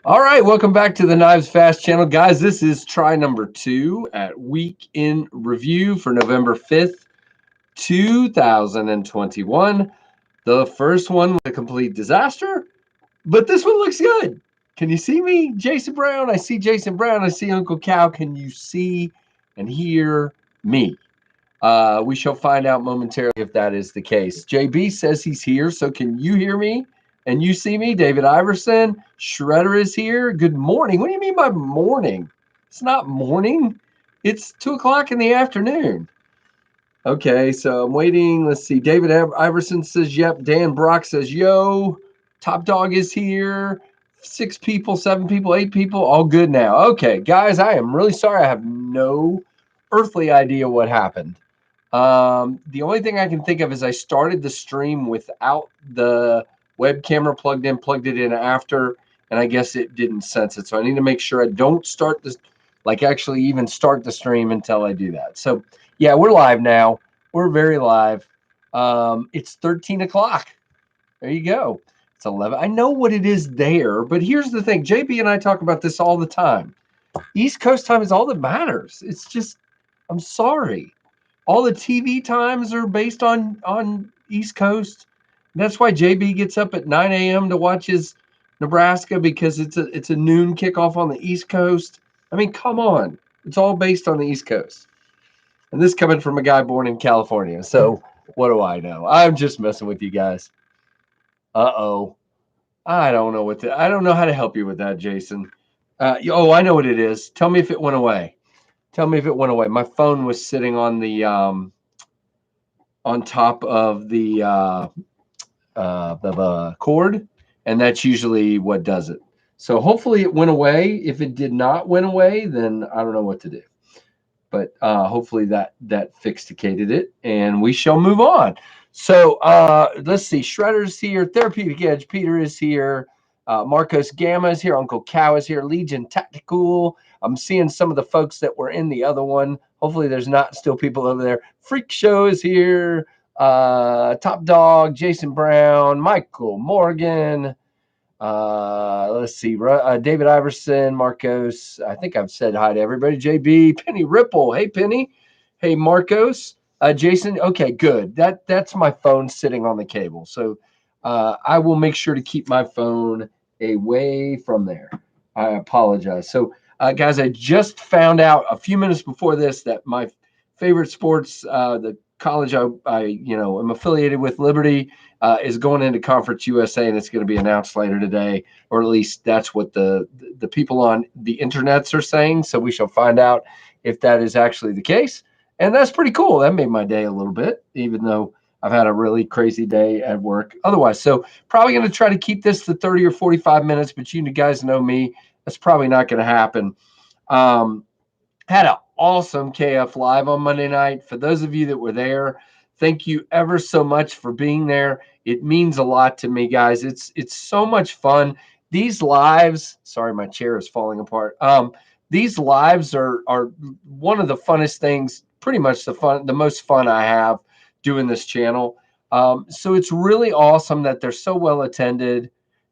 All right, welcome back to the KnivesFAST channel. Guys, this is try number 2 at week in review for November 5th, 2021. The first one was a complete disaster, but this one looks good. Can you see me, Jason Brown? I see Jason Brown. I see Uncle Cow. Can you see and hear me? We shall find out momentarily if that is the case. JB says he's here, so can you hear me? And you see me? David Iverson, Shredder is here. Good morning. What do you mean by morning? It's not morning. It's 2 o'clock in the afternoon. Okay, so I'm waiting. Let's see. David Iverson says, yep. Dan Brock says, yo. Top Dog is here. 6 people, 7 people, 8 people. All good now. Okay, guys, I am really sorry. I have no earthly idea what happened. The only thing I can think of is I started the stream without the web camera plugged it in after, and I guess it didn't sense it. So I need to make sure I don't start this, like actually even start the stream until I do that. So yeah, we're live now. We're very live. It's 13 o'clock. There you go. It's 11. I know what it is there, but here's the thing. JB and I talk about this all the time. East Coast time is all that matters. It's just, I'm sorry. All the TV times are based on East Coast. That's why JB gets up at 9 a.m. to watch his Nebraska, because it's a noon kickoff on the East Coast. I mean, come on. It's all based on the East Coast. And this coming from a guy born in California. So what do I know? I'm just messing with you guys. Uh-oh. I don't know how to help you with that, Jason. I know what it is. Tell me if it went away. Tell me if it went away. My phone was sitting on the on top of the cord, and that's usually what does it. So hopefully it went away. If it did not went away, then I don't know what to do. But hopefully that fixated it, and we shall move on. So let's see. Shredder's here. Therapeutic Edge. Peter is here. Marcos Gamma is here. Uncle Cow is here. Legion Tactical. I'm seeing some of the folks that were in the other one. Hopefully there's not still people over there. Freak Show is here. Top Dog, Jason Brown, Michael Morgan. Let's see. David Iverson, Marcos. I think I've said hi to everybody. JB, Penny Ripple. Hey, Penny. Hey, Marcos. Jason. Okay, good. That's my phone sitting on the cable. So I will make sure to keep my phone away from there. I apologize. So, guys, I just found out a few minutes before this that my favorite sports, the college I am affiliated with, Liberty, is going into Conference USA, and it's going to be announced later today, or at least that's what the people on the internets are saying. So we shall find out if that is actually the case, and that's pretty cool. That made my day a little bit, even though I've had a really crazy day at work otherwise. So probably going to try to keep this to 30 or 45 minutes, but you guys know me. That's probably not going to happen. Had an awesome KF Live on Monday night. For those of you that were there, thank you ever so much for being there. It means a lot to me, guys. It's so much fun. These lives, sorry, my chair is falling apart. These lives are one of the funnest things, pretty much the most fun I have doing this channel. So it's really awesome that they're so well attended.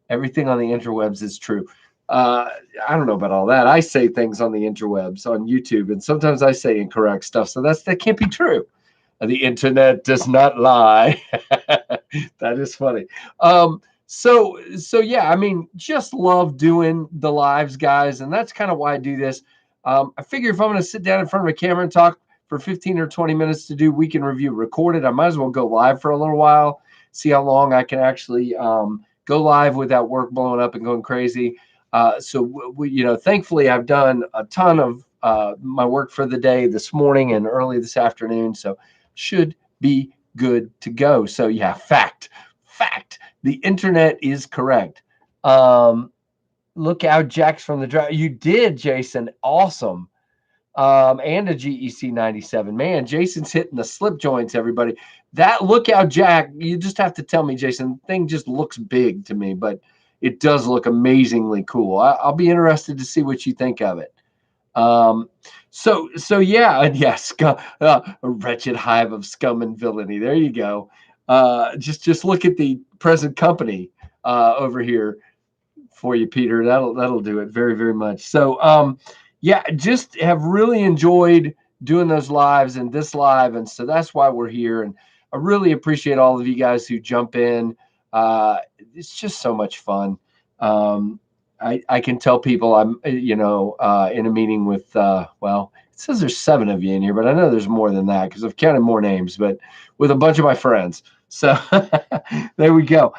Everything on the interwebs is true. I don't know about all that. I say things on the interwebs on YouTube, and sometimes I say incorrect stuff. So that can't be true. The internet does not lie. That is funny. So yeah, I mean, just love doing the lives, guys, and that's kind of why I do this. I figure if I'm going to sit down in front of a camera and talk for 15 or 20 minutes to do week in review recorded, I might as well go live for a little while, see how long I can actually go live without work blowing up and going crazy. So thankfully I've done a ton of my work for the day this morning and early this afternoon, so should be good to go. So yeah, fact, the internet is correct. Look out, Jack's from the drive. You did, Jason. Awesome. And a GEC 97. Man, Jason's hitting the slip joints, everybody. That Lookout Jack, you just have to tell me, Jason, thing just looks big to me, but it does look amazingly cool. I'll be interested to see what you think of it. So yeah, scum, a wretched hive of scum and villainy. There you go. Just look at the present company over here. for you, Peter. That'll do it very, very much. So yeah, just have really enjoyed doing those lives and this live, and so that's why we're here. And I really appreciate all of you guys who jump in. It's just so much fun. I can tell people I'm in a meeting with well, it says there's 7 of you in here, but I know there's more than that because I've counted more names, but with a bunch of my friends. So there we go.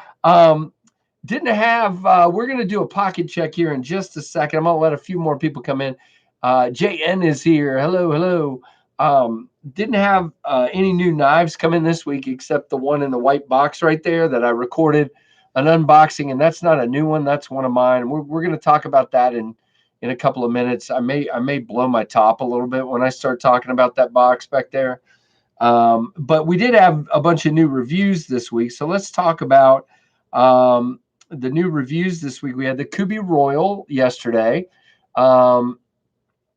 Didn't have, we're going to do a pocket check here in just a second. I'm going to let a few more people come in. JN is here. Hello, hello. Didn't have any new knives come in this week except the one in the white box right there that I recorded an unboxing, and that's not a new one. That's one of mine. We're going to talk about that in a couple of minutes. I may blow my top a little bit when I start talking about that box back there. But we did have a bunch of new reviews this week. So let's talk about the new reviews this week. We had the Kubi Royal yesterday.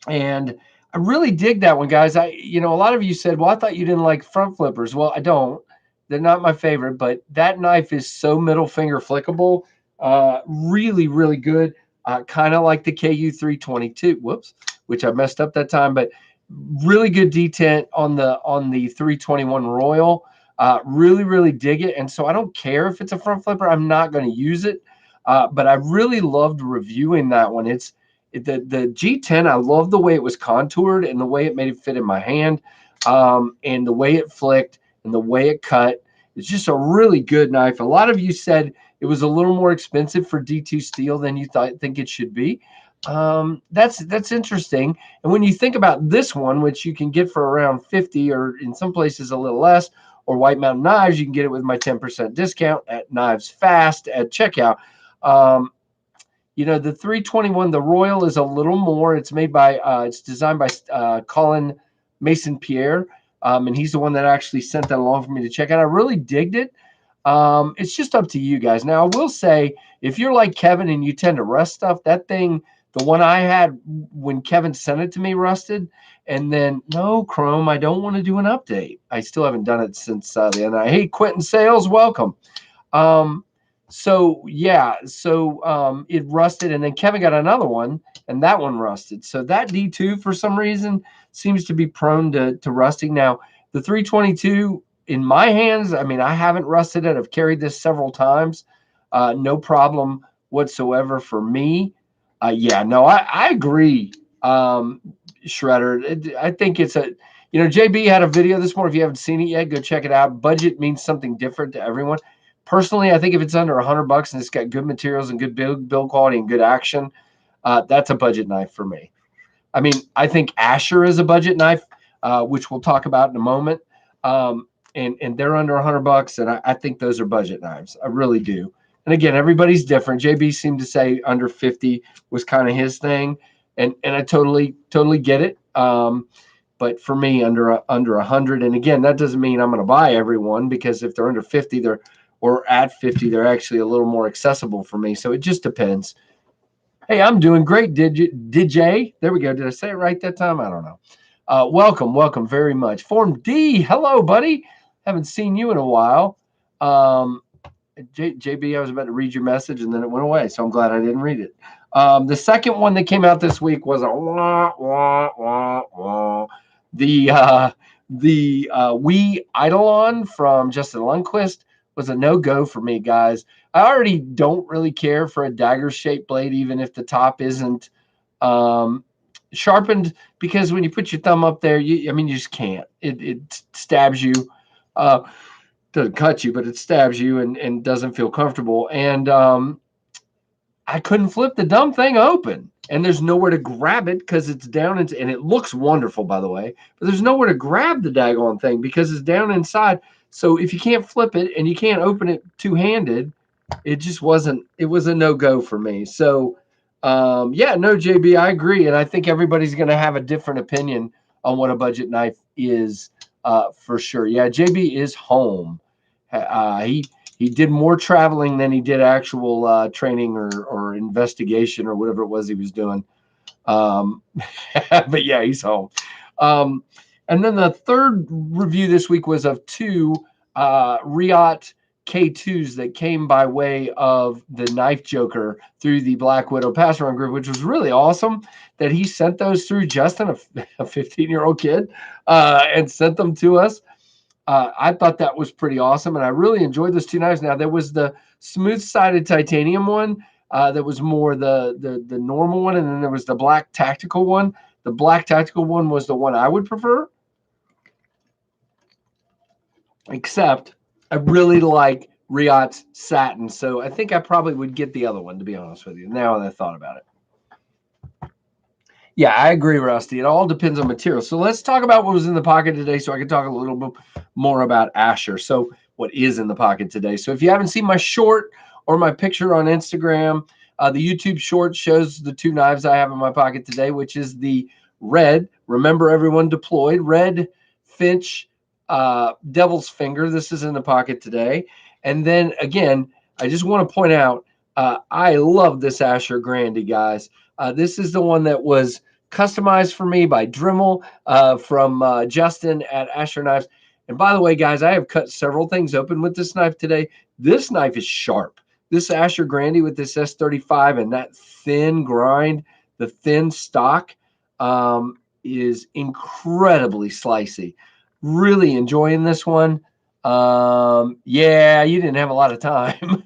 And I really dig that one, guys. A lot of you said, well, I thought you didn't like front flippers. Well, I don't. They're not my favorite, but that knife is so middle finger flickable. Really, really good. Kind of like the KU 322. Whoops, which I messed up that time, but really good detent on the 321 Royal. Really, really dig it. And so I don't care if it's a front flipper. I'm not going to use it. But I really loved reviewing that one. It's the G10. I love the way it was contoured and the way it made it fit in my hand, and the way it flicked and the way it cut. It's just a really good knife. A lot of you said it was a little more expensive for D2 steel than you think it should be. That's interesting. And when you think about this one, which you can get for around 50 or in some places a little less, or White Mountain Knives, you can get it with my 10% discount at KnivesFAST at checkout. The 321, the Royal, is a little more. It's made by, it's designed by Colin Mason Pierre, and he's the one that actually sent that along for me to check out. I really digged it. It's just up to you guys. Now, I will say, if you're like Kevin and you tend to rust stuff, that thing, the one I had when Kevin sent it to me, rusted. And then, no, Chrome, I don't want to do an update. I still haven't done it since the end. Hey, Quentin Sales, welcome. It rusted, and then Kevin got another one, and that one rusted. So that D2, for some reason, seems to be prone to rusting. Now, the 322, in my hands, I mean, I haven't rusted it. I've carried this several times. No problem whatsoever for me. I agree, Shredder. I think it's JB had a video this morning. If you haven't seen it yet, go check it out. Budget means something different to everyone. Personally, I think if it's under $100 and it's got good materials and good build quality and good action, that's a budget knife for me. I mean, I think Asher is a budget knife, which we'll talk about in a moment. And they're under $100, and I think those are budget knives. I really do. And again, everybody's different. JB seemed to say under 50 was kind of his thing, and I totally get it. But for me, under 100, and again, that doesn't mean I'm going to buy everyone, because if they're under 50, or at 50, they're actually a little more accessible for me. So it just depends. Hey, I'm doing great, DJ. There we go. Did I say it right that time? I don't know. Welcome very much. Form D, hello, buddy. Haven't seen you in a while. JB, I was about to read your message, and then it went away, so I'm glad I didn't read it. The second one that came out this week was a the Wii Eidolon from Justin Lundquist was a no-go for me, guys. I already don't really care for a dagger-shaped blade, even if the top isn't sharpened, because when you put your thumb up there, you just can't. It stabs you. Doesn't cut you, but it stabs you and doesn't feel comfortable. And I couldn't flip the dumb thing open. And there's nowhere to grab it because it's down and it looks wonderful, by the way. But there's nowhere to grab the daggone thing because it's down inside. So if you can't flip it and you can't open it two-handed, it just wasn't. It was a no-go for me. So no, JB, I agree, and I think everybody's going to have a different opinion on what a budget knife is, for sure. Yeah, JB is home. He did more traveling than he did actual training or investigation or whatever it was he was doing. But yeah, he's home. And then the third review this week was of two Riot K2s that came by way of the Knife Joker through the Black Widow Pass Run group, which was really awesome that he sent those through, Justin, a 15-year-old kid, and sent them to us. I thought that was pretty awesome, and I really enjoyed those two knives. Now, there was the smooth-sided titanium one that was more the normal one, and then there was the black tactical one. The black tactical one was the one I would prefer, except I really like Riot's satin, so I think I probably would get the other one, to be honest with you, now that I thought about it. Yeah, I agree, Rusty. It all depends on material. So let's talk about what was in the pocket today so I can talk a little bit more about Asher. So what is in the pocket today? So if you haven't seen my short or my picture on Instagram, the YouTube short shows the two knives I have in my pocket today, which is the red, remember everyone deployed, red Finch Devil's Finger. This is in the pocket today. And then again, I just want to point out, I love this Asher Grande, guys. This is the one that was customized for me by Dremel from Justin at Asher Knives. And by the way, guys, I have cut several things open with this knife today. This knife is sharp. This Asher Grande with this S35 and that thin grind, the thin stock, is incredibly slicey. Really enjoying this one. Yeah, you didn't have a lot of time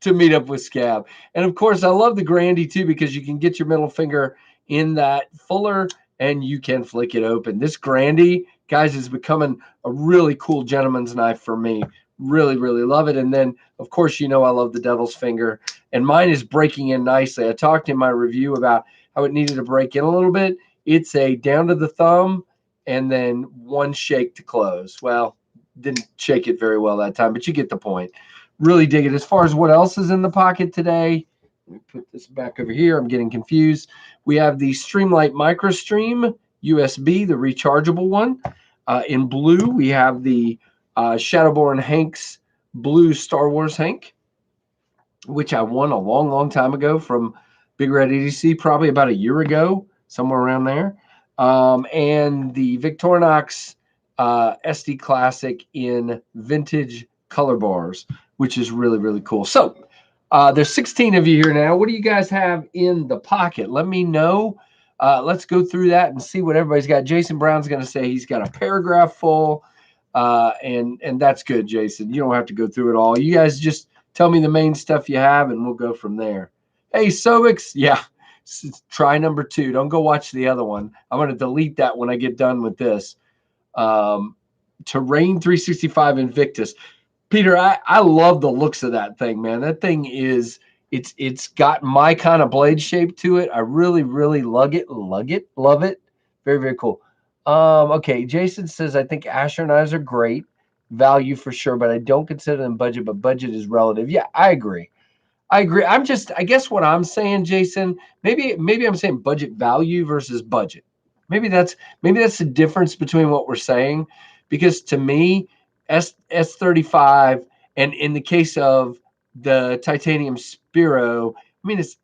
to meet up with Scab. And of course, I love the Grande too, because you can get your middle finger in that fuller and you can flick it open. This Grande, guys, is becoming a really cool gentleman's knife for me. Really, really love it. And then, of course, you know I love the Devil's Finger. And mine is breaking in nicely. I talked in my review about how it needed to break in a little bit. It's a down to the thumb and then one shake to close. Well, didn't shake it very well that time, but you get the point. Really dig it. As far as what else is in the pocket today, let me put this back over here. I'm getting confused. We have the Streamlight MicroStream USB, the rechargeable one. In blue, we have the Shadowborn Hank's Blue Star Wars Hank, which I won a long, long time ago from Big Red EDC, probably about a year ago, somewhere around there. And the Victorinox SD Classic in vintage color bars, which is really, really cool. So there's 16 of you here now. What do you guys have in the pocket? Let me know. Let's go through that and see what everybody's got. Jason Brown's going to say he's got a paragraph full, and that's good, Jason. You don't have to go through it all. You guys just tell me the main stuff you have, and we'll go from there. Hey, Sobix, yeah, try number 2. Don't go watch the other one. I'm going to delete that when I get done with this. Terrain 365 Invictus. Peter, I love the looks of that thing, man. That thing is, it's got my kind of blade shape to it. I really, really love it. Very, very cool. Okay, Jason says, I think Asher knives are great. Value for sure, but I don't consider them budget, but budget is relative. Yeah, I agree. I guess what I'm saying, Jason, maybe I'm saying budget value versus budget. Maybe that's the difference between what we're saying, because to me, S35, and in the case of the titanium Spiro, I mean, it's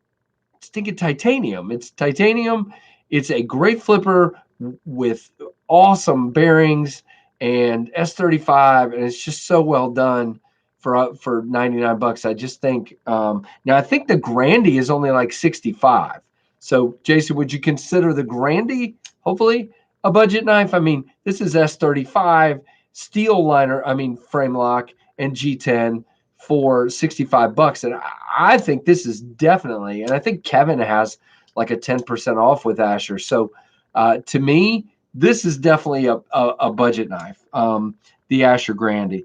stinking titanium. It's titanium. It's a great flipper with awesome bearings and S35, and it's just so well done for 99 bucks. I just think now I think the Grande is only like 65. So Jason, would you consider the Grande hopefully a budget knife? I mean, this is S35 steel liner, frame lock and G10 for 65 bucks, and I think this is definitely, and I think Kevin has like a 10% off with Asher. So to me, this is definitely a budget knife. The Asher Grande.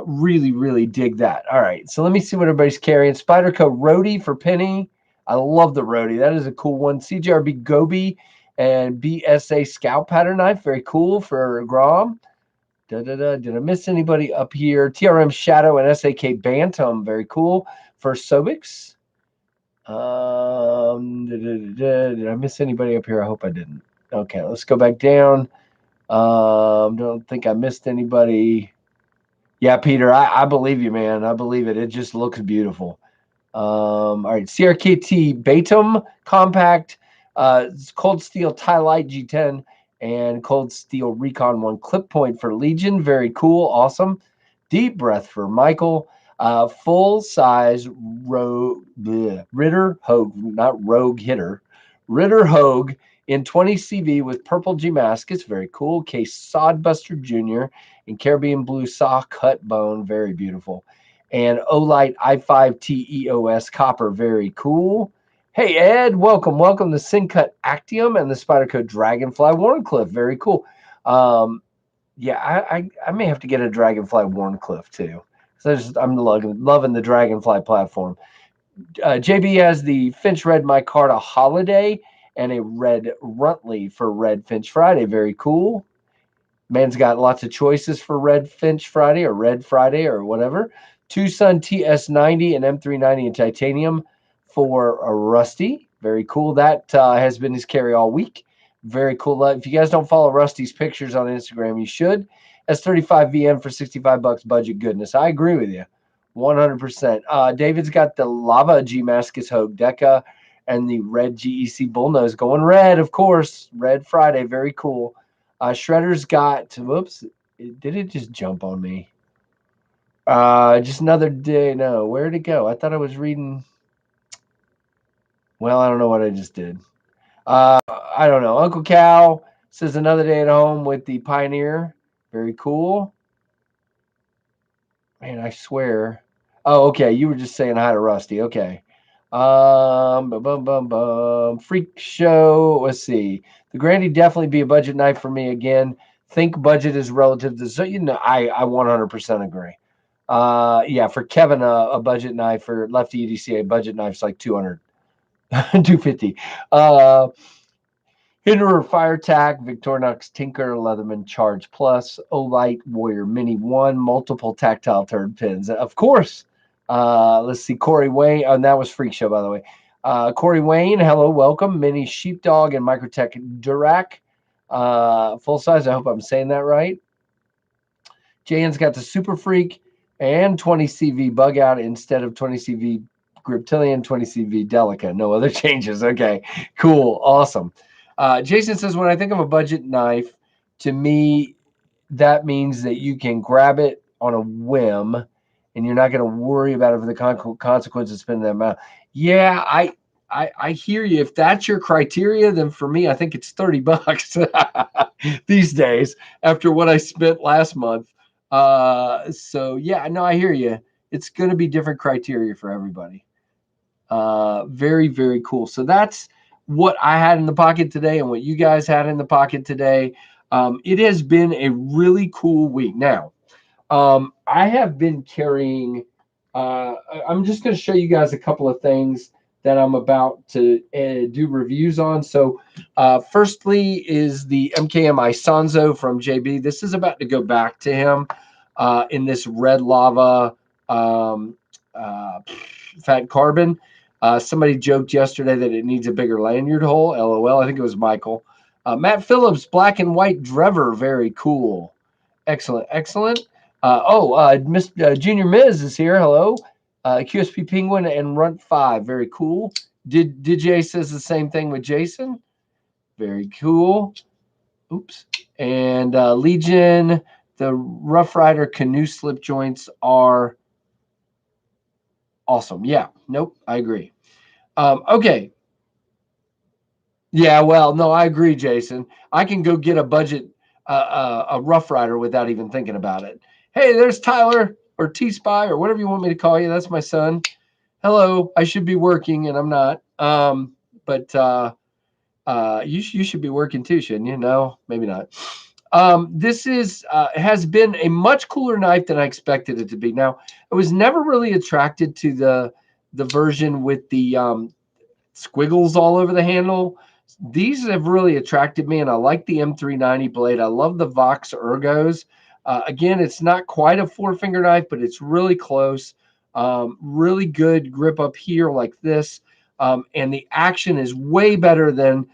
Really, really dig that. All right, so let me see what everybody's carrying. Spyderco Roadie for Penny. I love the Roadie. That is a cool one. CJRB Gobi and BSA Scout Pattern Knife. Very cool for Grom. Did I miss anybody up here? TRM Shadow and SAK Bantam. Very cool for Sobix. Did I miss anybody up here? I hope I didn't. Okay, let's go back down. Don't think I missed anybody. Yeah, Peter, I believe you, man. I believe it. It just looks beautiful. All right, CRKT Batum Compact, Cold Steel Tie Light G10, and Cold Steel Recon 1 clip point for Legion. Very cool, awesome. Deep Breath for Michael. Full size Ritter Hogue, not Rogue Hitter, Ritter Hogue in 20 CV with purple Damascus, very cool. Case Sodbuster Jr. in Caribbean blue saw cut bone, very beautiful. And Olight I5 TEOS copper, very cool. Hey Ed, welcome to Syncut Actium and the Spyderco Dragonfly Warncliffe, very cool. Yeah, I may have to get a Dragonfly Warncliffe too. So I'm loving the Dragonfly platform. JB has the Finch Red Micarta Holiday and a red Rutley for Red Finch Friday. Very cool. Man's got lots of choices for Red Finch Friday or Red Friday or whatever. Tucson TS90 and M390 in titanium for a Rusty. Very cool. That has been his carry all week. Very cool. If you guys don't follow Rusty's pictures on Instagram, you should. S35 VM for 65 bucks budget goodness. I agree with you. 100%. David's got the Lava Damascus Hogue Deca and the red GEC Bullnose going red, of course. Red Friday. Very cool. Shredder's got, whoops, did it just jump on me? Just another day. No, where'd it go? I thought I was reading. Well, I don't know what I just did. I don't know. Uncle Cal says another day at home with the Pioneer. Very cool. Man, I swear. Oh, okay. You were just saying hi to Rusty. Okay. Freak show. Let's see. The Grandy definitely be a budget knife for me again. Think budget is relative to, so I 100% agree. Yeah, for Kevin, a budget knife for lefty EDCA budget knife's like 200, 250. Hinderer Fire Tack, Victorinox Tinker, Leatherman Charge Plus, Olight Warrior Mini 1, multiple tactile turd pins. Of course. Let's see, Corey Wayne. Oh, and that was Freak Show, by the way. Corey Wayne, hello, welcome. Mini Sheepdog and Microtech Durac. Full size. I hope I'm saying that right. JN's got the Super Freak and 20 CV Bug Out instead of 20 CV Griptilian, 20 CV Delica. No other changes. Okay, cool. Awesome. Jason says, when I think of a budget knife, to me, that means that you can grab it on a whim and you're not going to worry about it for the consequences of spending that amount. Yeah, I hear you. If that's your criteria, then for me, I think it's 30 bucks these days after what I spent last month. So yeah, no, I hear you. It's going to be different criteria for everybody. Very, very cool. So that's what I had in the pocket today and what you guys had in the pocket today. It has been a really cool week. Now, I have been carrying, I'm just going to show you guys a couple of things that I'm about to do reviews on. So firstly is the MKM Isonzo from JB. This is about to go back to him in this red lava fat carbon. Somebody joked yesterday that it needs a bigger lanyard hole. LOL. I think it was Michael. Matt Phillips, black and white Drever. Very cool. Excellent. Excellent. Miss Junior Miz is here. Hello. QSP Penguin and Runt 5. Very cool. DJ says the same thing with Jason. Very cool. Oops. And Legion, the Rough Rider canoe slip joints are awesome. Yeah. Nope. I agree. Okay. Yeah. Well, no, I agree, Jason. I can go get a budget, a Rough Rider without even thinking about it. Hey, there's Tyler or T-Spy or whatever you want me to call you. That's my son. Hello. I should be working and I'm not. But you should be working too, shouldn't you? No, maybe not. This has been a much cooler knife than I expected it to be. Now, I was never really attracted to the version with the squiggles all over the handle. These have really attracted me, and I like the M390 blade. I love the Vox Ergos. Again, it's not quite a four-finger knife, but it's really close. Really good grip up here like this. And the action is way better than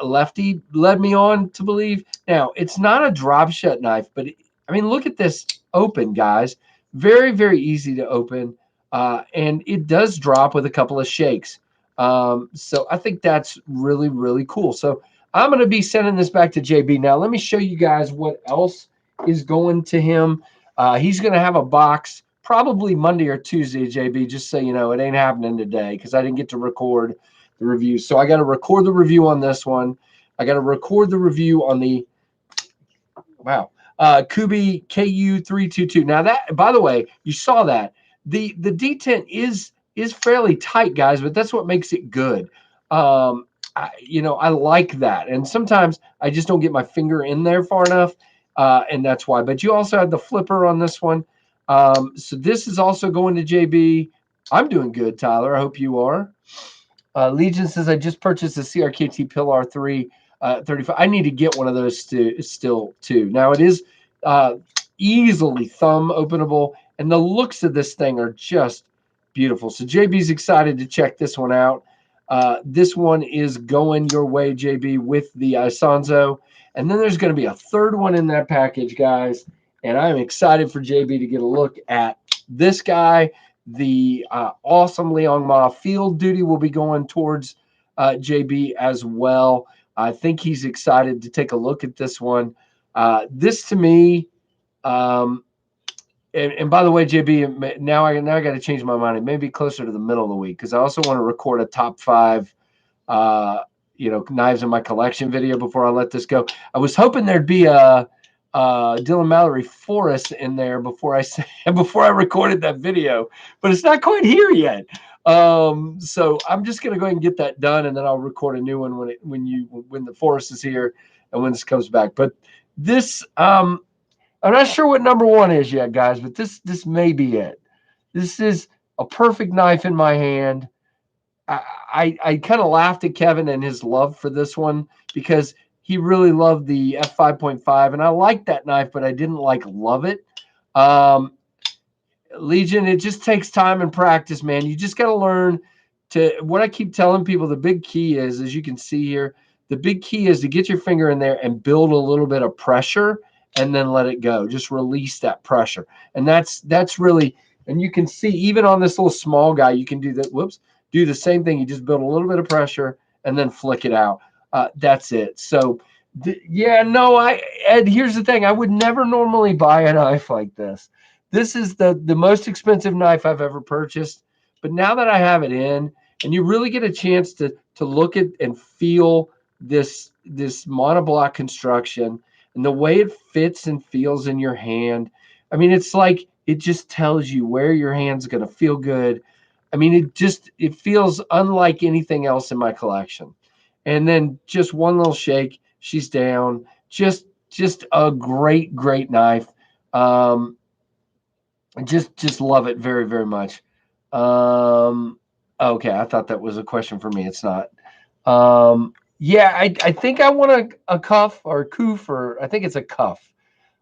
Lefty led me on to believe. Now, it's not a drop shut knife, but I mean, look at this open, guys. Very, very easy to open. And it does drop with a couple of shakes. So I think that's really, really cool. So I'm going to be sending this back to JB. Now, let me show you guys what else is going to him. He's going to have a box probably Monday or Tuesday, JB, just so you know. It ain't happening today because I didn't get to record the review. So I got to record the review on this one. I got to record the review on the, Kubi KU322. Now that, by the way, you saw that. The detent is fairly tight, guys, but that's what makes it good. I like that. And sometimes I just don't get my finger in there far enough, and that's why. But you also have the flipper on this one. So this is also going to JB. I'm doing good, Tyler. I hope you are. Legion says, I just purchased a CRKT Pilar 3 35. I need to get one of those still too. Now it is easily thumb openable, and the looks of this thing are just beautiful. So JB's excited to check this one out. This one is going your way, JB, with the Isanzo. And then there's going to be a third one in that package, guys. And I'm excited for JB to get a look at this guy. The awesome Liang Ma Field Duty will be going towards JB as well. I think he's excited to take a look at this one. This to me, and by the way, JB, now I got to change my mind. It may be closer to the middle of the week because I also want to record a top 5, knives in my collection video before I let this go. I was hoping there'd be a Dylan Mallory Forrest in there before I recorded that video, but it's not quite here yet. So I'm just gonna go ahead and get that done, and then I'll record a new one when the Forrest is here and when this comes back. But this, I'm not sure what number 1 is yet, guys, but this may be it. This is a perfect knife in my hand. I kind of laughed at Kevin and his love for this one because he really loved the F5.5, and I liked that knife, but I didn't love it. Legion, it just takes time and practice, man. You just got to learn to, what I keep telling people, the big key is, as you can see here, the big key is to get your finger in there and build a little bit of pressure and then let it go. Just release that pressure. And that's really, and you can see even on this little small guy, you can do that. Do the same thing. You just build a little bit of pressure and then flick it out. That's it. So, Ed, here's the thing. I would never normally buy a knife like this. This is the most expensive knife I've ever purchased. But now that I have it in, and you really get a chance to look at and feel this monoblock construction and the way it fits and feels in your hand. I mean, it's like it just tells you where your hand's going to feel good. I mean, it feels unlike anything else in my collection. And then just one little shake, she's down. Just a great knife. Just love it very, very much. Okay, I thought that was a question for me. It's not. I think I want a cuff or a coof, or I think it's a cuff.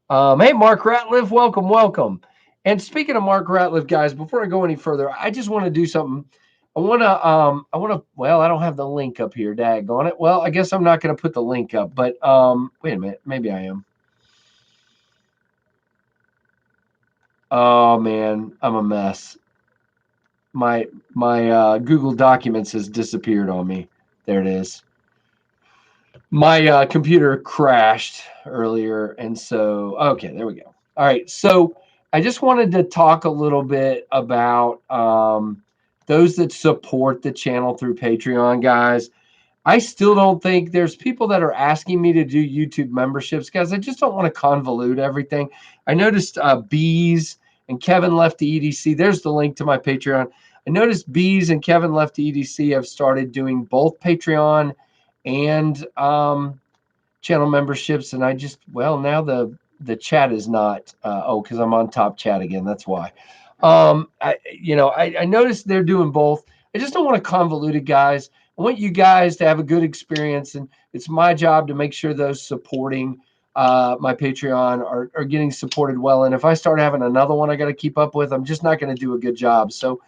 Hey, Mark Ratliff, welcome. And speaking of Mark Ratliff, guys, before I go any further, I just want to do something. I want to, well, I don't have the link up here, daggone it. Well, I guess I'm not going to put the link up, but wait a minute, maybe I am. Oh man, I'm a mess. My Google Documents has disappeared on me. There it is. My computer crashed earlier, and so okay, there we go. All right, so I just wanted to talk a little bit about those that support the channel through Patreon, guys. I still don't think there's people that are asking me to do YouTube memberships, guys. I just don't want to convolute everything. I noticed Bees and Kevin Lefty EDC. There's the link to my Patreon. I noticed Bees and Kevin Lefty EDC have started doing both Patreon and channel memberships. And I just, well, now the chat is not, because I'm on top chat again. That's why. I noticed they're doing both. I just don't want to convolute it, guys. I want you guys to have a good experience, and it's my job to make sure those supporting my Patreon are getting supported well. And if I start having another one I got to keep up with, I'm just not going to do a good job. So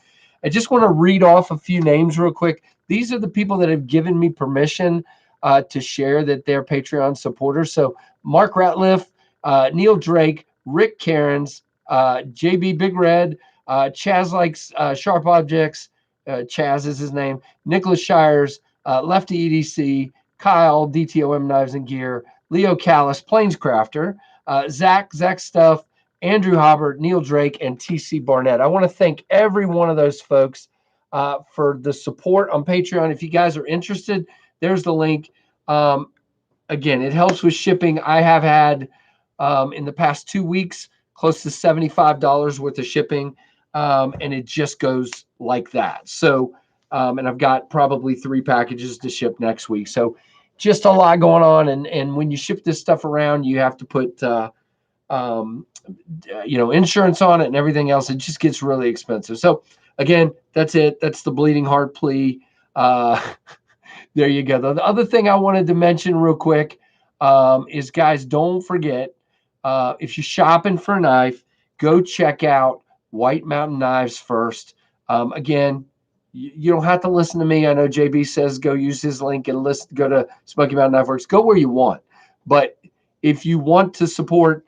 I just want to read off a few names real quick. These are the people that have given me permission to share that they're Patreon supporters. So Mark Ratliff, Neil Drake, Rick Kerans, JB Big Red, Chaz Likes Sharp Objects, Chaz is his name, Nicholas Shires, Lefty EDC, Kyle, DTOM Knives and Gear, Leo Callis, Plains Crafter, Zach Stuff, Andrew Hobbert, Neil Drake, and TC Barnett. I want to thank every one of those folks for the support on Patreon. If you guys are interested, there's the link. Again, it helps with shipping. I have had in the past 2 weeks close to $75 worth of shipping, and it just goes like that. So, and I've got probably 3 packages to ship next week. So, just a lot going on. And when you ship this stuff around, you have to put insurance on it and everything else. It just gets really expensive. So, again, that's it. That's the bleeding heart plea. There you go. The other thing I wanted to mention real quick is, guys, don't forget, if you're shopping for a knife, go check out White Mountain Knives first. Again, you don't have to listen to me. I know JB says go use his link and go to Smoky Mountain Knife Works. Go where you want. But if you want to support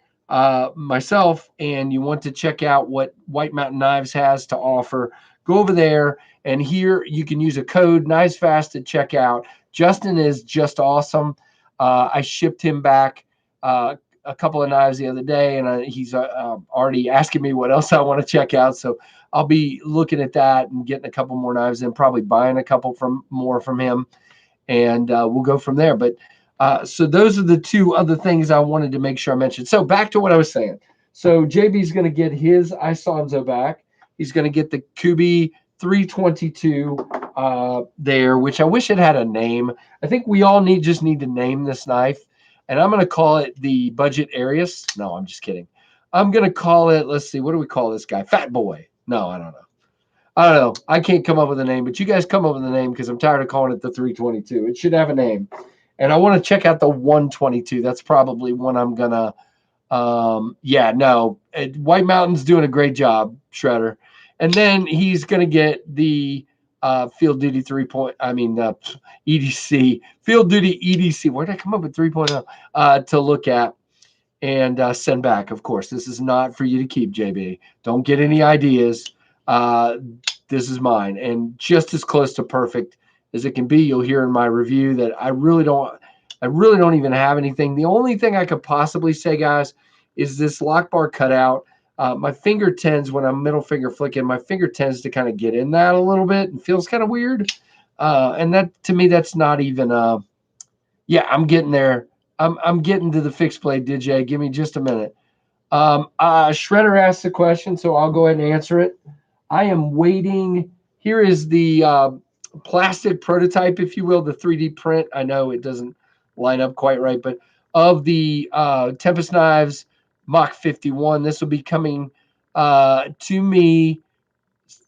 myself and you want to check out what White Mountain Knives has to offer, go over there. And here you can use a code KnivesFAST at checkout. Justin is just awesome. I shipped him back a couple of knives the other day, and he's already asking me what else I want to check out. So I'll be looking at that and getting a couple more knives and probably buying a couple more from him. And we'll go from there. But so those are the 2 other things I wanted to make sure I mentioned. So back to what I was saying. So JB's going to get his Isonzo back. He's going to get the Kubi 322 there, which I wish it had a name. I think we all just need to name this knife. And I'm going to call it the Budget Arius. No, I'm just kidding. I'm going to call it, let's see, what do we call this guy? Fat Boy. No, I don't know. I can't come up with a name, but you guys come up with a name because I'm tired of calling it the 322. It should have a name. And I want to check out the 122. That's probably one I'm going to, White Mountain's doing a great job, Shredder. And then he's going to get the Field Duty EDC, Field Duty EDC. Where did I come up with 3.0 to look at and send back? Of course, this is not for you to keep, JB. Don't get any ideas. This is mine, and just as close to perfect as it can be. You'll hear in my review that I really don't even have anything. The only thing I could possibly say, guys, is this lock bar cutout. My finger tends, when I'm middle finger flicking, my finger tends to kind of get in that a little bit and feels kind of weird. And that, to me, that's not even, I'm getting there. I'm getting to the fixed blade, DJ. Give me just a minute. Shredder asked the question, so I'll go ahead and answer it. I am waiting. Here is the plastic prototype, if you will, the 3D print. I know it doesn't line up quite right, but of the Tempest Knives Mach 51. This will be coming to me.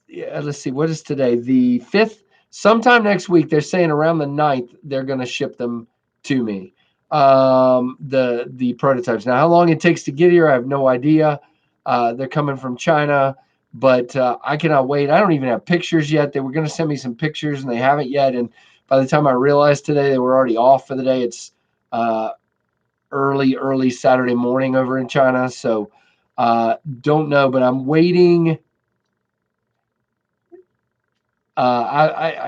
Let's see, what is today? The 5th. Sometime next week. They're saying around the 9th they're going to ship them to me. The prototypes. Now, how long it takes to get here, I have no idea. They're coming from China, but I cannot wait. I don't even have pictures yet. They were going to send me some pictures, and they haven't yet. And by the time I realized today, they were already off for the day. It's early Saturday morning over in China. So don't know, but I'm waiting. I'm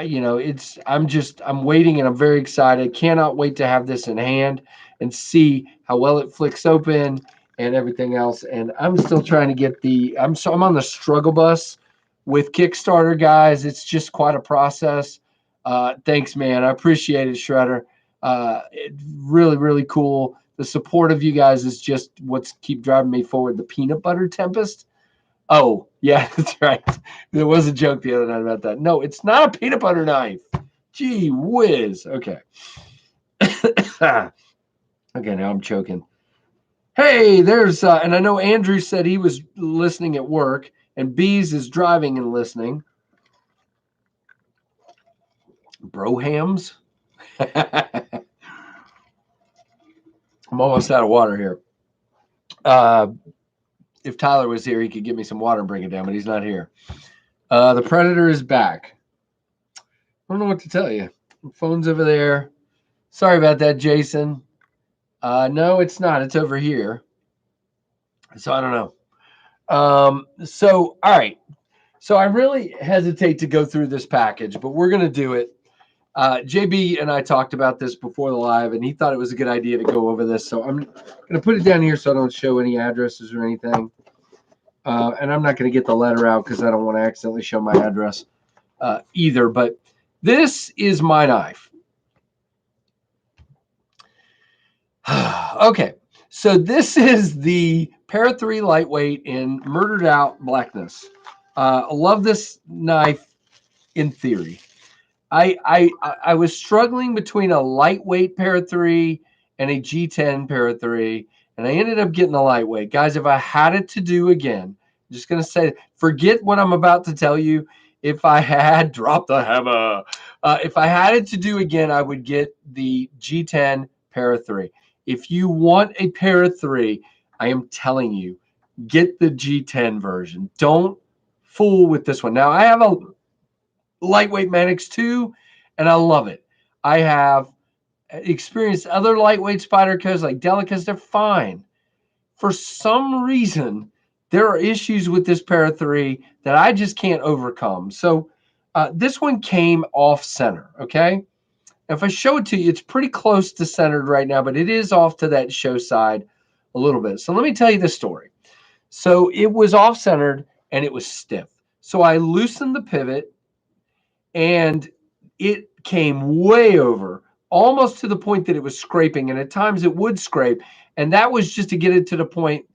waiting, and I'm very excited. Cannot wait to have this in hand and see how well it flicks open and everything else. And I'm still trying to get I'm on the struggle bus with Kickstarter, guys. It's just quite a process. Thanks, man. I appreciate it, Shredder. Really, really cool. The support of you guys is just what's keep driving me forward. The peanut butter Tempest. Oh, yeah, that's right. There was a joke the other night about that. No, it's not a peanut butter knife. Gee whiz. Okay. Okay, now I'm choking. Hey, there's, and I know Andrew said he was listening at work, and Bees is driving and listening. Brohams? I'm almost out of water here. If Tyler was here, he could give me some water and bring it down, but he's not here. The Predator is back. I don't know what to tell you. Phone's over there. Sorry about that, Jason. No, it's not. It's over here. So I don't know. All right. So I really hesitate to go through this package, but we're going to do it. JB and I talked about this before the live, and he thought it was a good idea to go over this. So I'm going to put it down here so I don't show any addresses or anything. And I'm not going to get the letter out because I don't want to accidentally show my address either. But this is my knife. Okay, so this is the Para 3 lightweight in murdered out blackness. I love this knife in theory. I was struggling between a lightweight Para 3 and a G10 Para 3, and I ended up getting the lightweight. Guys, if I had it to do again, I'm just going to say, forget what I'm about to tell you. If I had dropped the hammer, if I had it to do again, I would get the G10 Para 3. If you want a Para 3, I am telling you, get the G10 version. Don't fool with this one. Now, I have a lightweight Manix 2, and I love it. I have experienced other lightweight Spydercos like Delicas. They're fine. For some reason, there are issues with this Para 3 that I just can't overcome. So this one came off center, okay? If I show it to you, it's pretty close to centered right now, but it is off to that show side a little bit. So let me tell you the story. So it was off centered and it was stiff. So I loosened the pivot and it came way over, almost to the point that it was scraping. And at times it would scrape. And that was just to get it to the point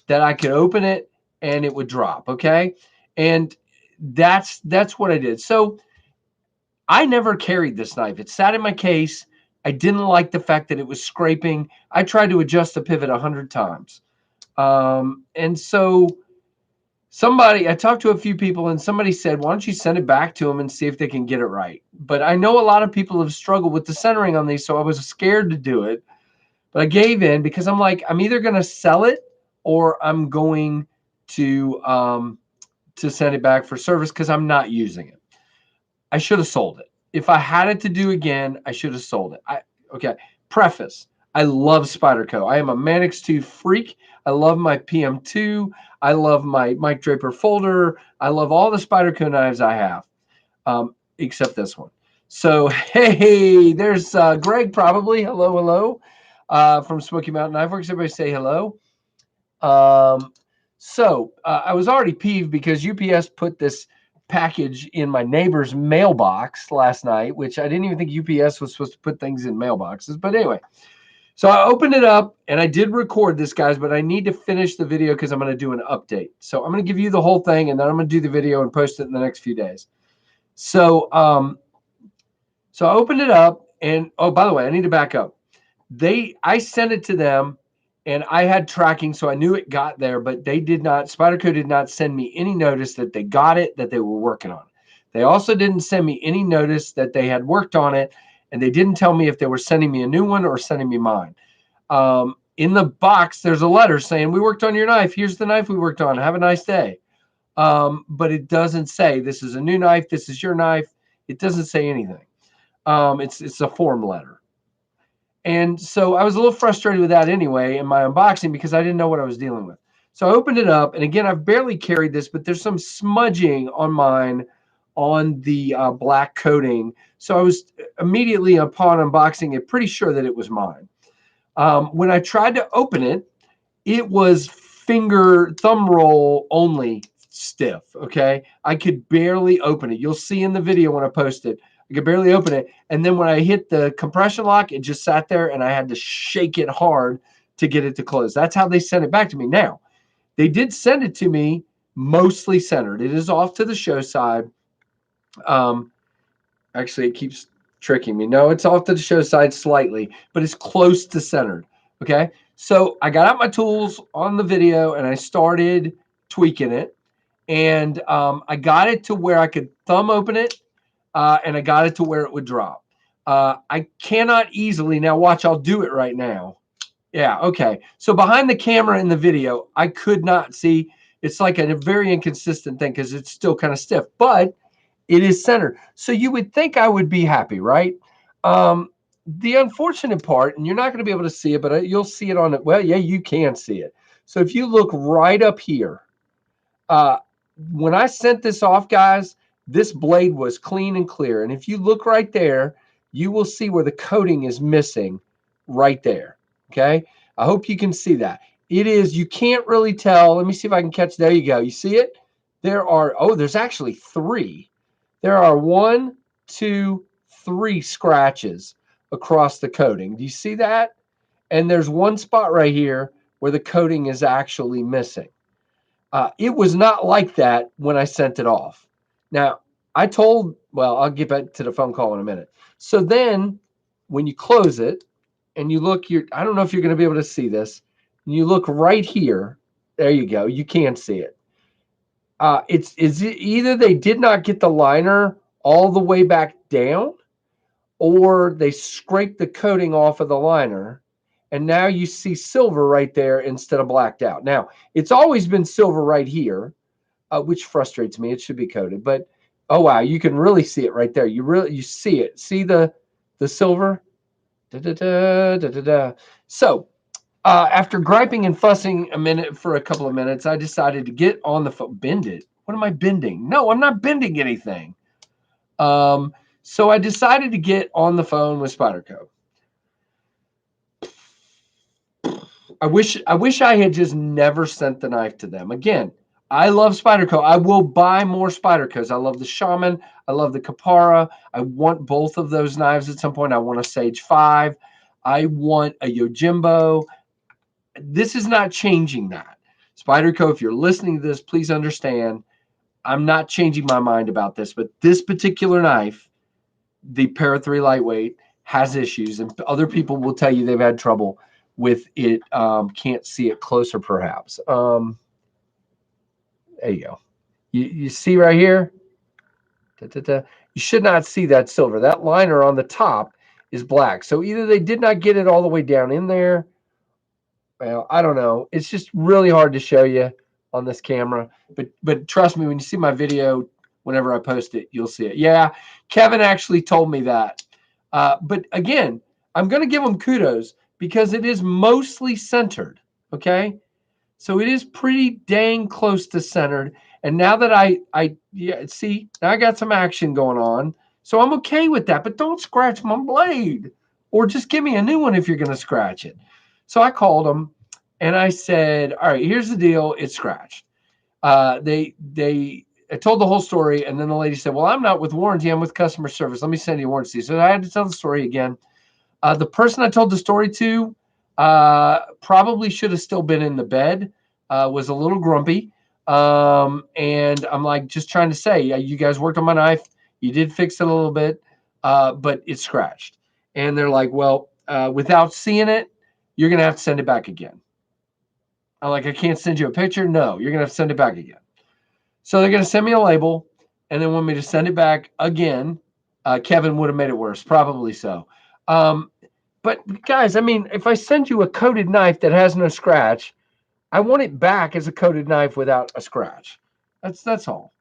that I could open it and it would drop. Okay. And that's what I did. So I never carried this knife. It sat in my case. I didn't like the fact that it was scraping. I tried to adjust the pivot 100 times. And so I talked to a few people and somebody said, why don't you send it back to them and see if they can get it right? But I know a lot of people have struggled with the centering on these, so I was scared to do it. But I gave in because I'm like, I'm either going to sell it or I'm going to send it back for service because I'm not using it. I should have sold it. If I had it to do again, I should have sold it. Okay. Preface. I love Spyderco. I am a Manix 2 freak. I love my PM2. I love my Mike Draper folder. I love all the Spyderco knives I have, except this one. So, hey, there's Greg probably. Hello, from Smoky Mountain Knife Works. Everybody say hello. So I was already peeved because UPS put this package in my neighbor's mailbox last night, which I didn't even think UPS was supposed to put things in mailboxes. But anyway, so I opened it up and I did record this, guys, but I need to finish the video because I'm going to do an update. So I'm going to give you the whole thing and then I'm going to do the video and post it in the next few days. So, so I opened it up and, oh, by the way, I need to back up. I sent it to them and I had tracking, so I knew it got there, but Spyderco did not send me any notice that they got it, that they were working on it. They also didn't send me any notice that they had worked on it, and they didn't tell me if they were sending me a new one or sending me mine. In the box, there's a letter saying, we worked on your knife. Here's the knife we worked on. Have a nice day. But it doesn't say, this is a new knife. This is your knife. It doesn't say anything. It's a form letter. And so I was a little frustrated with that anyway in my unboxing because I didn't know what I was dealing with. So I opened it up. And again, I've barely carried this, but there's some smudging on mine on the black coating. So I was immediately upon unboxing it, pretty sure that it was mine. When I tried to open it, it was thumb roll only stiff. Okay. I could barely open it. You'll see in the video when I post it. I could barely open it. And then when I hit the compression lock, it just sat there and I had to shake it hard to get it to close. That's how they sent it back to me. Now, they did send it to me mostly centered. It is off to the show side. Actually, it keeps tricking me. No, it's off to the show side slightly, but it's close to centered. Okay. So I got out my tools on the video and I started tweaking it. And I got it to where I could thumb open it. And I got it to where it would drop. I cannot easily, now watch, I'll do it right now. Yeah, okay. So behind the camera in the video, I could not see. It's like a very inconsistent thing because it's still kind of stiff, but it is centered. So you would think I would be happy, right? The unfortunate part, and you're not going to be able to see it, but you'll see it on it. Well, yeah, you can see it. So if you look right up here, when I sent this off, guys, this blade was clean and clear. And if you look right there, you will see where the coating is missing right there. Okay. I hope you can see that. It is, you can't really tell. Let me see if I can catch. There you go. You see it? There are, oh, there's actually 3. There are 1, 2, 3 scratches across the coating. Do you see that? And there's one spot right here where the coating is actually missing. It was not like that when I sent it off. Now, well, I'll get back to the phone call in a minute. So then when you close it and you look, I don't know if you're going to be able to see this. You look right here. There you go. You can see it. It's either they did not get the liner all the way back down, or they scraped the coating off of the liner, and now you see silver right there instead of blacked out. Now, it's always been silver right here, which frustrates me. It should be coated, but oh wow, you can really see it right there. You see it. See the silver? Da, da, da, da, da, da. So after griping and fussing for a couple of minutes, I decided to get on the phone. Bend it? What am I bending? No, I'm not bending anything. So I decided to get on the phone with Spyderco. I wish I had just never sent the knife to them. Again, I love Spyderco. I will buy more Spydercos. I love the Shaman. I love the Kapara. I want both of those knives at some point. I want a Sage 5. I want a Yojimbo. This is not changing that. Spyderco, if you're listening to this, please understand, I'm not changing my mind about this, but this particular knife, the Para 3 lightweight, has issues, and other people will tell you they've had trouble with it. Can't see it closer, perhaps. There you go. You see right here? Da, da, da. You should not see that silver. That liner on the top is black. So either they did not get it all the way down in there. Well, I don't know. It's just really hard to show you on this camera. But trust me, when you see my video, whenever I post it, you'll see it. Yeah, Kevin actually told me that. But again, I'm going to give him kudos because it is mostly centered, okay? So it is pretty dang close to centered. And now that see, now I got some action going on. So I'm okay with that. But don't scratch my blade. Or just give me a new one if you're going to scratch it. So I called them and I said, all right, here's the deal. It's scratched. I told the whole story, and then the lady said, well, I'm not with warranty. I'm with customer service. Let me send you a warranty. So I had to tell the story again. The person I told the story to probably should have still been in the bed, was a little grumpy. And I'm like, just trying to say, you guys worked on my knife. You did fix it a little bit, but it's scratched. And they're like, well, without seeing it, you're going to have to send it back again. I'm like, I can't send you a picture. No, you're going to have to send it back again. So they're going to send me a label and then want me to send it back again. Kevin would have made it worse. Probably so. But guys, I mean, if I send you a coated knife that has no scratch, I want it back as a coated knife without a scratch. That's all.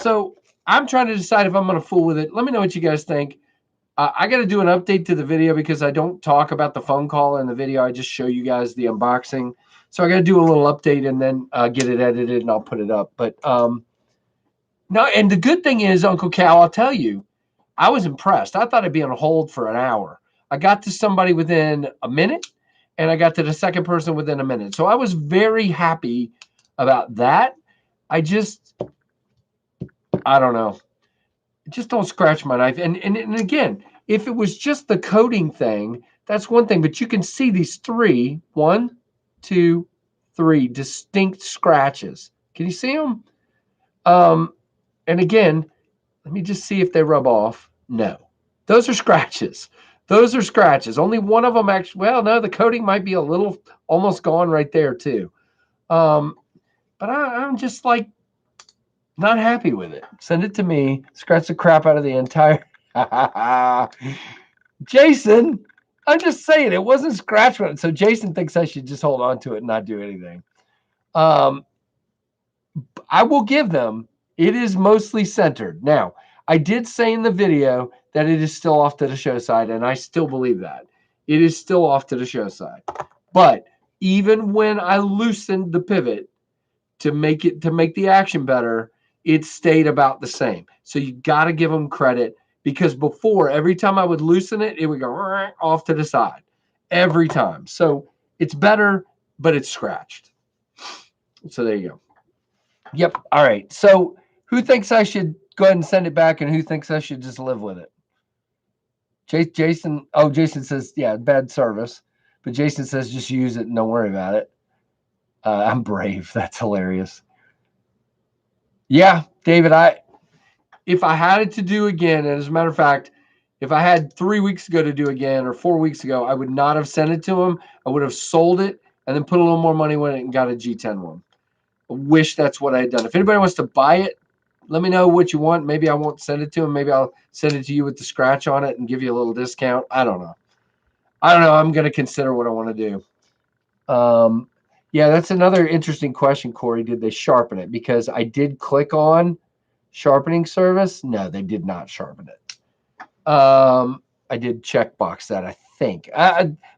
So I'm trying to decide if I'm going to fool with it. Let me know what you guys think. I got to do an update to the video because I don't talk about the phone call in the video. I just show you guys the unboxing. So I got to do a little update and then get it edited and I'll put it up. But no, and the good thing is, Uncle Cal, I'll tell you, I was impressed. I thought I'd be on hold for an hour. I got to somebody within a minute and I got to the second person within a minute. So I was very happy about that. I don't know. Just don't scratch my knife. And again, if it was just the coating thing, that's one thing. But you can see these 1, 2, 3 distinct scratches. Can you see them? And again, let me just see if they rub off. No, those are scratches. Those are scratches. Only one of them actually. Well, no, the coating might be a little almost gone right there too. But I'm just like, not happy with it. Send it to me. Scratch the crap out of the entire. Jason, I'm just saying it wasn't scratched. So Jason thinks I should just hold on to it and not do anything. I will give them. It is mostly centered. Now, I did say in the video that it is still off to the show side, and I still believe that. It is still off to the show side. But even when I loosened the pivot to make the action better, it stayed about the same. So you got to give them credit because before, every time I would loosen it, it would go off to the side every time. So it's better. but it's scratched. So there you go. Yep. All right. So who thinks I should go ahead and send it back, and who thinks I should just live with it? Jason. Oh, Jason says, yeah, bad service. But Jason says just use it and don't worry about it. I'm brave. That's hilarious. Yeah, David, if I had it to do again, and as a matter of fact, if I had 3 weeks ago to do again or 4 weeks ago, I would not have sent it to him. I would have sold it and then put a little more money in it and got a G10 one. I wish that's what I had done. If anybody wants to buy it, let me know what you want. Maybe I won't send it to him. Maybe I'll send it to you with the scratch on it and give you a little discount. I don't know. I'm going to consider what I want to do. Yeah, that's another interesting question, Corey. Did they sharpen it? Because I did click on sharpening service. No, they did not sharpen it. I did checkbox that, I think.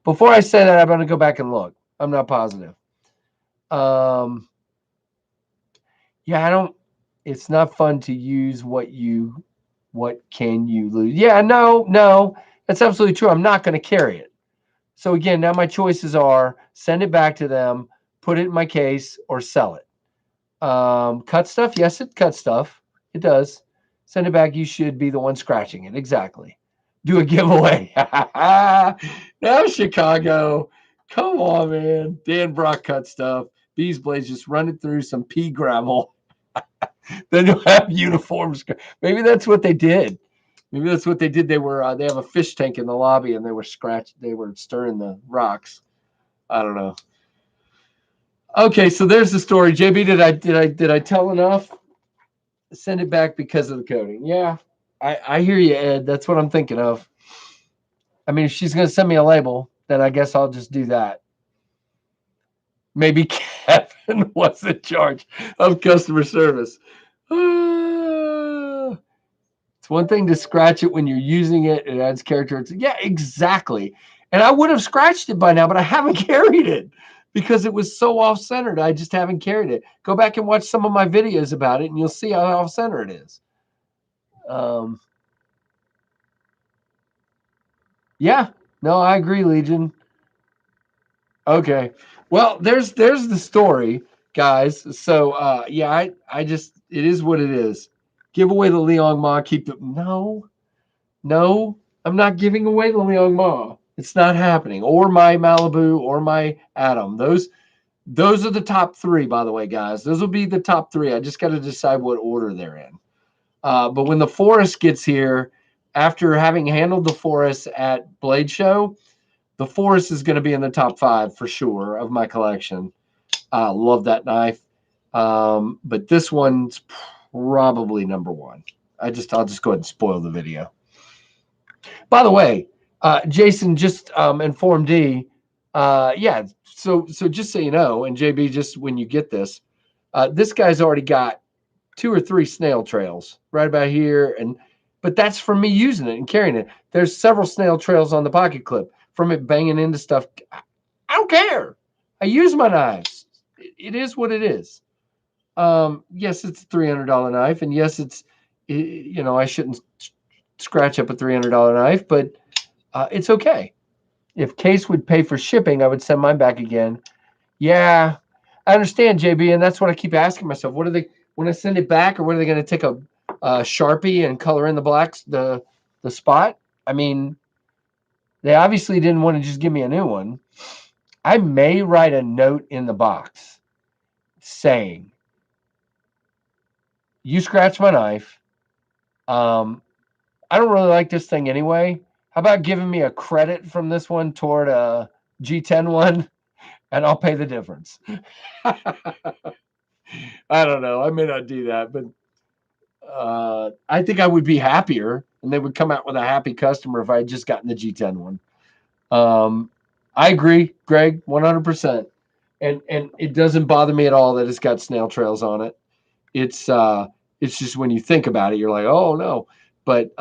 Before I say that, I'm going to go back and look. I'm not positive. Yeah, it's not fun to use what can you lose? Yeah, no, that's absolutely true. I'm not going to carry it. So again, now my choices are send it back to them, put it in my case, or sell it. Cut stuff. Yes, it cuts stuff. It does. Send it back. You should be the one scratching it. Exactly. Do a giveaway. Now Chicago. Come on, man. Dan Brock cut stuff. Bees Blades, just run it through some pea gravel. Then you'll have uniforms. Maybe that's what they did. Maybe that's what they did. They have a fish tank in the lobby and they were stirring the rocks. I don't know. Okay, so there's the story. JB, did I tell enough? Send it back because of the coating. Yeah, I hear you, Ed. That's what I'm thinking of. I mean, if she's going to send me a label, then I guess I'll just do that. Maybe Kevin was in charge of customer service. It's one thing to scratch it when you're using it. It adds character. Yeah, exactly. And I would have scratched it by now, but I haven't carried it because it was so off-centered. I just haven't carried it. Go back and watch some of my videos about it, and you'll see how off-center it is. Yeah, no, I agree, Legion. Okay, well, there's the story, guys. So yeah, I just it is what it is. Give away the Liang Ma. Keep the no. I'm not giving away the Liang Ma. It's not happening. Or my Malibu or my Atom. Those are the top three, by the way, guys. Those will be the top three. I just got to decide what order they're in. But when the Forest gets here, after having handled the Forest at Blade Show, the Forest is going to be in the top 5 for sure of my collection. I love that knife. But this one's probably number 1. I'll just go ahead and spoil the video. By the way, Jason just informed D. Yeah, so just so you know, and JB, just when you get this, this guy's already got 2 or 3 snail trails right about here, but that's from me using it and carrying it. There's several snail trails on the pocket clip from it banging into stuff. I don't care. I use my knives. It is what it is. Yes, it's a $300 knife, and yes, I shouldn't scratch up a $300 knife, but it's okay. If Case would pay for shipping, I would send mine back again. Yeah, I understand, JB, and that's what I keep asking myself. What are they when I send it back, or what are they going to take a Sharpie and color in the blacks, the spot? I mean, they obviously didn't want to just give me a new one. I may write a note in the box saying, "You scratched my knife. I don't really like this thing anyway. How about giving me a credit from this one toward a G10 one, and I'll pay the difference?" I don't know. I may not do that, but I think I would be happier, and they would come out with a happy customer if I had just gotten the G10 one. I agree, Greg, 100%. And it doesn't bother me at all that it's got snail trails on it. It's just when you think about it, you're like, oh no. But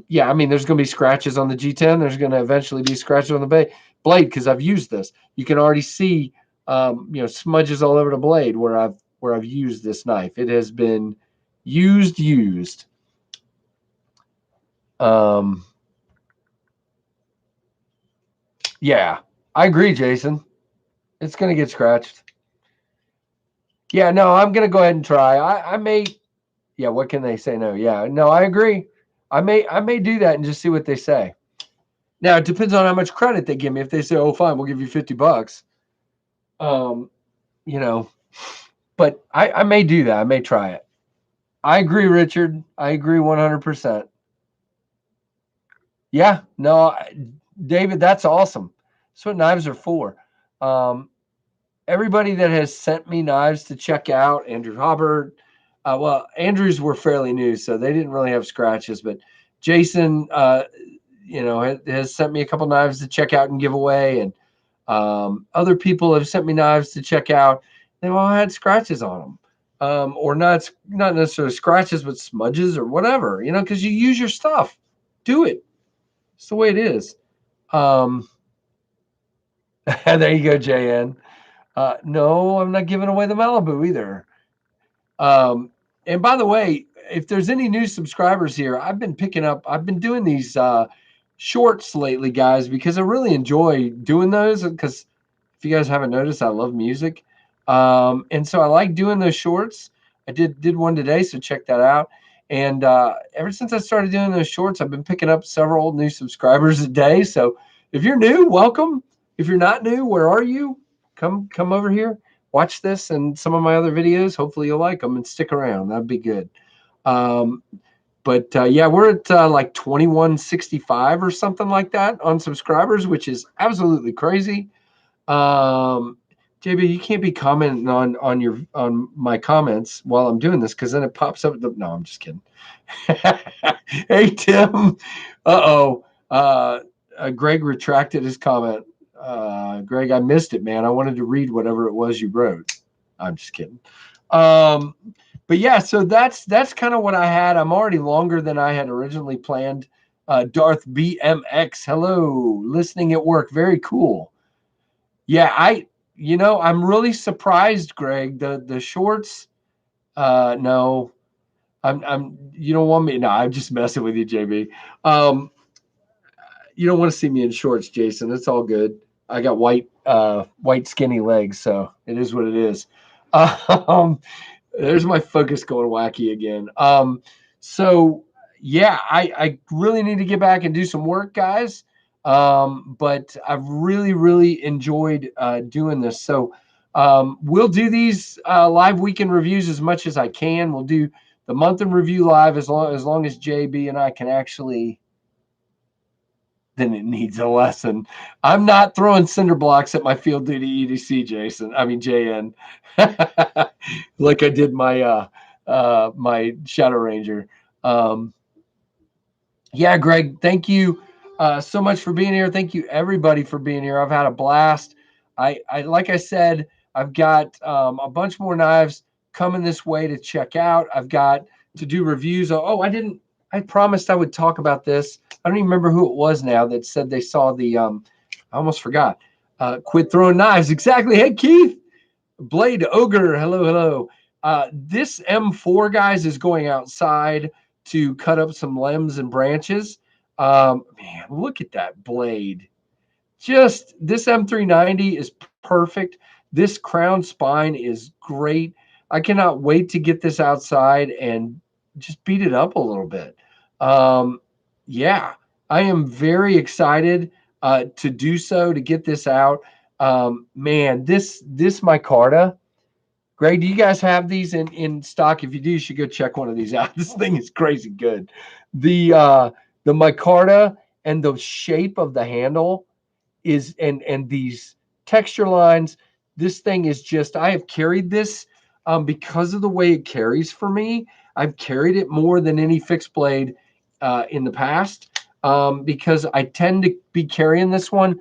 yeah, I mean, there's going to be scratches on the G10. There's going to eventually be scratches on the blade because I've used this. You can already see, smudges all over the blade where I've used this knife. It has been used. Yeah, I agree, Jason. It's going to get scratched. Yeah, no, I'm going to go ahead and try. I may, yeah, what can they say? No, yeah, no, I agree. I may do that and just see what they say. Now, it depends on how much credit they give me. If they say, oh, fine, we'll give you $50, you know, but I may do that. I may try it. I agree, Richard. I agree 100%. Yeah, no, David, that's awesome. That's what knives are for. Um, Everybody that has sent me knives to check out, Andrew Hubbard, well, Andrews were fairly new, so they didn't really have scratches, but Jason, has sent me a couple knives to check out and give away, and other people have sent me knives to check out. They've all had scratches on them. Or not necessarily scratches, but smudges or whatever, because you use your stuff. Do it. It's the way it is. There you go, JN. No, I'm not giving away the Malibu either. And by the way, if there's any new subscribers here, I've been doing these shorts lately, guys, because I really enjoy doing those. Because if you guys haven't noticed, I love music. And so I like doing those shorts. I did one today, so check that out. And ever since I started doing those shorts, I've been picking up several new subscribers a day. So if you're new, welcome. If you're not new, where are you? Come over here, watch this and some of my other videos. Hopefully you'll like them and stick around. That'd be good. But yeah, we're at like 2165 or something like that on subscribers, which is absolutely crazy. JB, you can't be commenting on my comments while I'm doing this, because then it pops up. No, I'm just kidding. Hey, Tim. Greg retracted his comment. Greg, I missed it, man. I wanted to read whatever it was you wrote. I'm just kidding. But yeah, so that's kind of what I had. I'm already longer than I had originally planned. Darth BMX, hello, listening at work. Very cool. Yeah, I'm really surprised, Greg. The shorts, no, you don't want me. No, I'm just messing with you, JB. You don't want to see me in shorts, Jason. It's all good. I got white skinny legs, so it is what it is. There's my focus going wacky again. So yeah, I really need to get back and do some work, guys. But I've really, really enjoyed doing this. So we'll do these live weekend reviews as much as I can. We'll do the month in review live as long as JB and I can actually. Then it needs a lesson. I'm not throwing cinder blocks at my field duty EDC, Jason. I mean JN, like I did my my Shadow Ranger. Yeah, Greg, thank you so much for being here. Thank you everybody for being here. I've had a blast. I like I said, I've got a bunch more knives coming this way to check out. I've got to do reviews. I promised I would talk about this. I don't even remember who it was now that said they saw the, I almost forgot. Quit throwing knives. Exactly. Hey, Keith. Blade Ogre. Hello. This M4, guys, is going outside to cut up some limbs and branches. Man, look at that blade. Just this M390 is perfect. This crown spine is great. I cannot wait to get this outside and just beat it up a little bit. Yeah, I am very excited to do so, to get this out. Man, this micarta. Greg, do you guys have these in stock? If you do, you should go check one of these out. This thing is crazy good. The micarta and the shape of the handle is and these texture lines. This thing is just, I have carried this because of the way it carries for me. I've carried it more than any fixed blade in the past because I tend to be carrying this one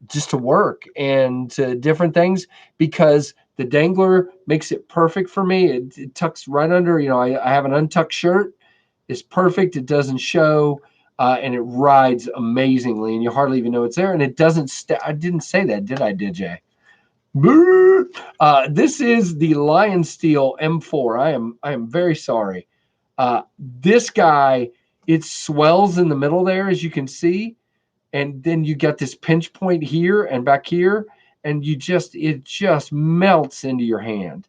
just to work and to different things, because the dangler makes it perfect for me. It tucks right under, I have an untucked shirt. It's perfect. It doesn't show. And it rides amazingly, and you hardly even know it's there. And it doesn't. I didn't say that, did I, DJ? This is the Lion Steel M4. I am very sorry. This guy, it swells in the middle there, as you can see, and then you got this pinch point here and back here, and it just melts into your hand.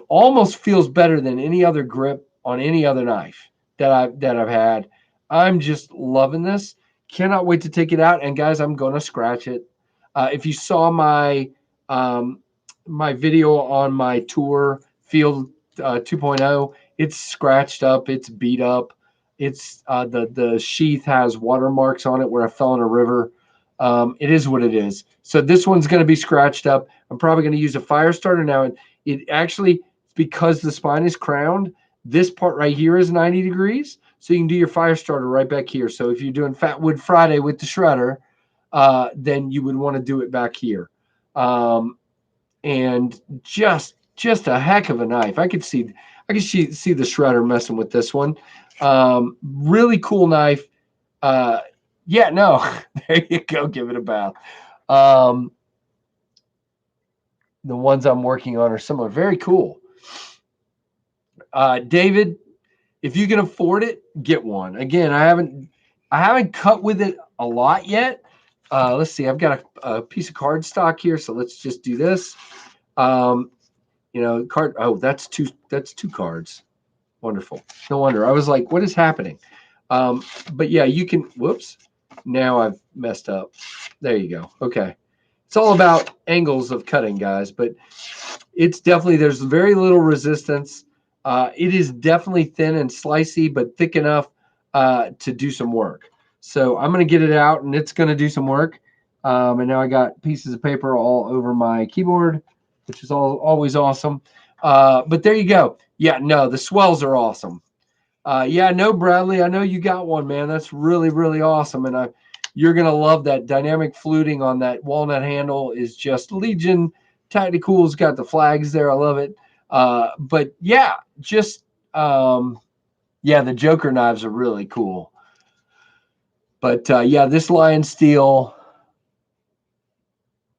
Almost feels better than any other grip on any other knife that I've had. I'm just loving this. Cannot wait to take it out. And guys, I'm gonna scratch it. If you saw my my video on my tour field 2.0, it's scratched up, it's beat up, it's the sheath has watermarks on it where I fell in a river. It is what it is. So this one's going to be scratched up. I'm probably going to use a fire starter now. It actually, because the spine is crowned, this part right here is 90 degrees. So you can do your fire starter right back here. So if you're doing Fat Wood Friday with the shredder, then you would want to do it back here. And just a heck of a knife. I could see the shredder messing with this one. Really cool knife. Yeah, no, there you go. Give it a bath. The ones I'm working on are similar. Very cool. David, if you can afford it, get one. Again, I haven't cut with it a lot yet. Let's see. I've got a piece of cardstock here, so let's just do this. Card. Oh, that's two cards. Wonderful. No wonder. I was like, what is happening? But yeah, you can. Whoops. Now I've messed up. There you go. Okay. It's all about angles of cutting, guys, but it's definitely, there's very little resistance. It is definitely thin and slicey, but thick enough to do some work. So I'm going to get it out and it's going to do some work. And now I got pieces of paper all over my keyboard, which is always awesome. But there you go. Yeah, no, the swells are awesome. Yeah, no, Bradley, I know you got one, man. That's really, really awesome. And you're going to love that dynamic fluting on that walnut handle is just Legion. Tactical's got the flags there. I love it. But yeah, just, yeah, the Joker knives are really cool. But yeah, this Lion Steel.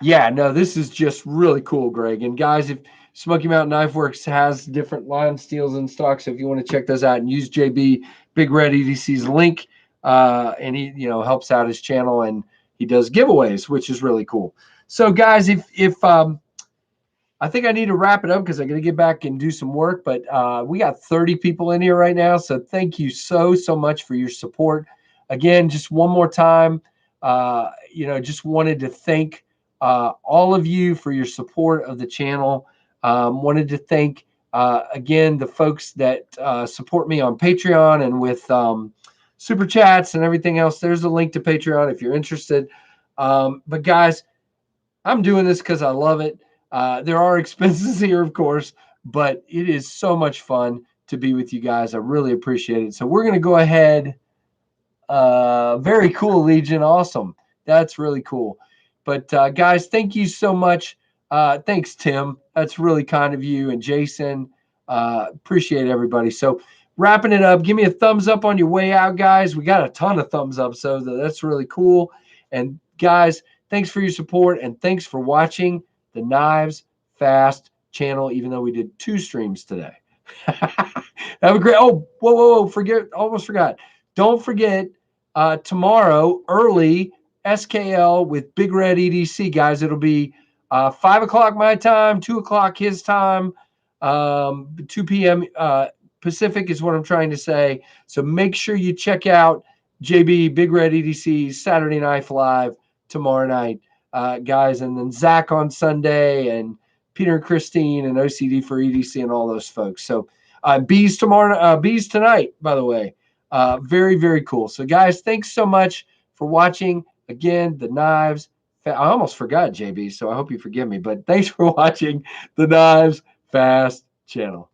Yeah, no, this is just really cool, Greg. And guys, if Smoky Mountain Knife Works has different Lion Steels in stock, so if you want to check those out and use JB Big Red EDC's link, and he helps out his channel and he does giveaways, which is really cool. So guys, if I think I need to wrap it up because I got to get back and do some work, but we got 30 people in here right now, so thank you so much for your support. Again, just one more time, just wanted to thank all of you for your support of the channel. Wanted to thank again the folks that support me on Patreon and with super chats and everything else. There's a link to Patreon if you're interested. But guys, I'm doing this because I love it. There are expenses here, of course, but it is so much fun to be with you guys. I really appreciate it. So we're going to go ahead. Very cool, Legion. Awesome. That's really cool. But guys, thank you so much. Thanks, Tim. That's really kind of you. And Jason, appreciate everybody. So wrapping it up, give me a thumbs up on your way out, guys. We got a ton of thumbs up, so that's really cool. And guys, thanks for your support and thanks for watching the Knives Fast channel, even though we did 2 streams today. Have a great, whoa, almost forgot. Don't forget, tomorrow, early, SKL with Big Red EDC, guys. It'll be 5 o'clock my time, 2 o'clock his time, 2 p.m. Pacific is what I'm trying to say. So make sure you check out JB Big Red EDC's Saturday Knife Live tomorrow night, guys. And then Zach on Sunday and Peter and Christine and OCD for EDC and all those folks. So bees tonight, by the way. Very, very cool. So guys, thanks so much for watching. Again, the Knives. I almost forgot, JB, so I hope you forgive me. But thanks for watching the Knives Fast channel.